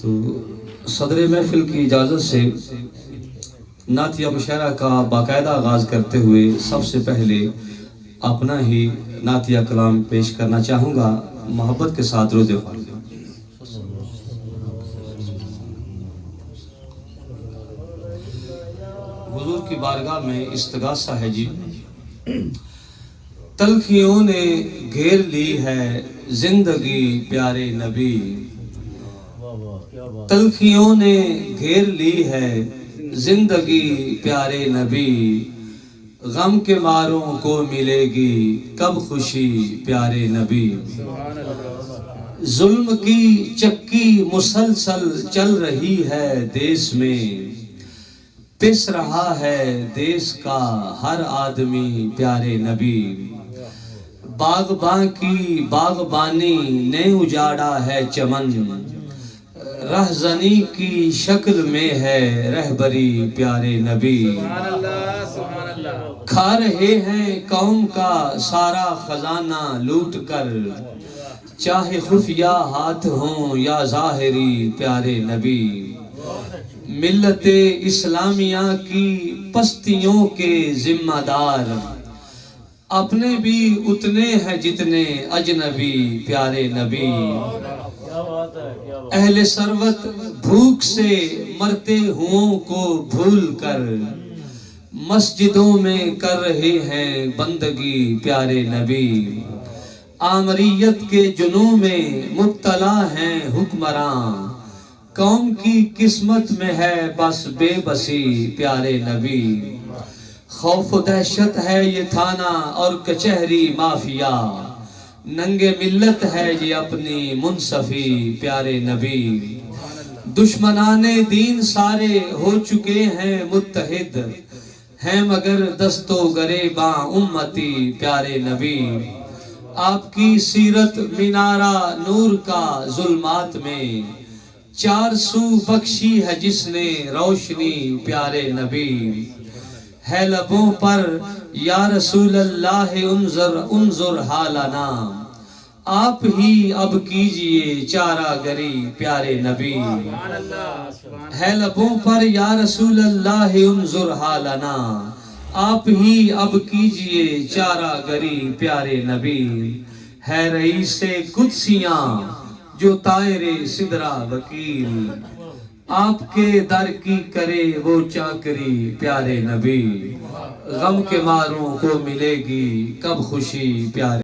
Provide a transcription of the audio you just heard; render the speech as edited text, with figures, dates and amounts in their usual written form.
تو صدر محفل کی اجازت سے نعتیہ مشاعرہ کا باقاعدہ آغاز کرتے ہوئے سب سے پہلے اپنا ہی نعتیہ کلام پیش کرنا چاہوں گا، محبت کے ساتھ درود پاک۔ حضور کی بارگاہ میں استغاثہ ہے جی۔ تلخیوں نے گھیر لی ہے زندگی پیارے نبی، تلخیوں نے گھیر لی ہے زندگی پیارے نبی، غم کے ماروں کو ملے گی کب خوشی پیارے نبی۔ ظلم کی چکی مسلسل چل رہی ہے دیس میں، پس رہا ہے دیس کا ہر آدمی پیارے نبی۔ باغباں کی باغبانی نے اجاڑا ہے چمن، رہزنی کی شکل میں ہے رہبری پیارے نبی۔ کھا رہے ہیں قوم کا سارا خزانہ لوٹ کر، چاہے خفیہ ہاتھ ہوں یا ظاہری پیارے نبی۔ ملت اسلامیہ کی پستیوں کے ذمہ دار اپنے بھی اتنے ہیں جتنے اجنبی پیارے نبی۔ اہل ثروت بھوک سے مرتے ہوں کو بھول کر، مسجدوں میں کر رہے ہیں بندگی پیارے نبی۔ آمریت کے جنون میں مبتلا ہیں حکمراں، قوم کی قسمت میں ہے بس بے بسی پیارے نبی۔ خوف و دہشت ہے یہ تھانہ اور کچہری مافیا، ننگے ملت ہے یہ اپنی منصفی پیارے نبی۔ دشمنان دین سارے ہو چکے ہیں متحد، ہیں مگر دست و گریباں امتی پیارے نبی۔ آپ کی سیرت مینارہ نور کا ظلمات میں، چار سو بخشی ہے جس نے روشنی پیارے نبی۔ ہے لبوں پر یا رسول اللہ انظر حالنا، آپ ہی اب کیجئے چارہ گری پیارے نبی۔ ہے لبوں پر یا رسول اللہ انظر حالنا، آپ ہی اب کیجئے چارہ گری پیارے نبی۔ ہے رئیس قدسیاں جو طائر سدرہ وکیل، آپ کے در کی کرے وہ چاکری پیارے نبی۔ غم کے ماروں کو ملے گی کب خوشی پیارے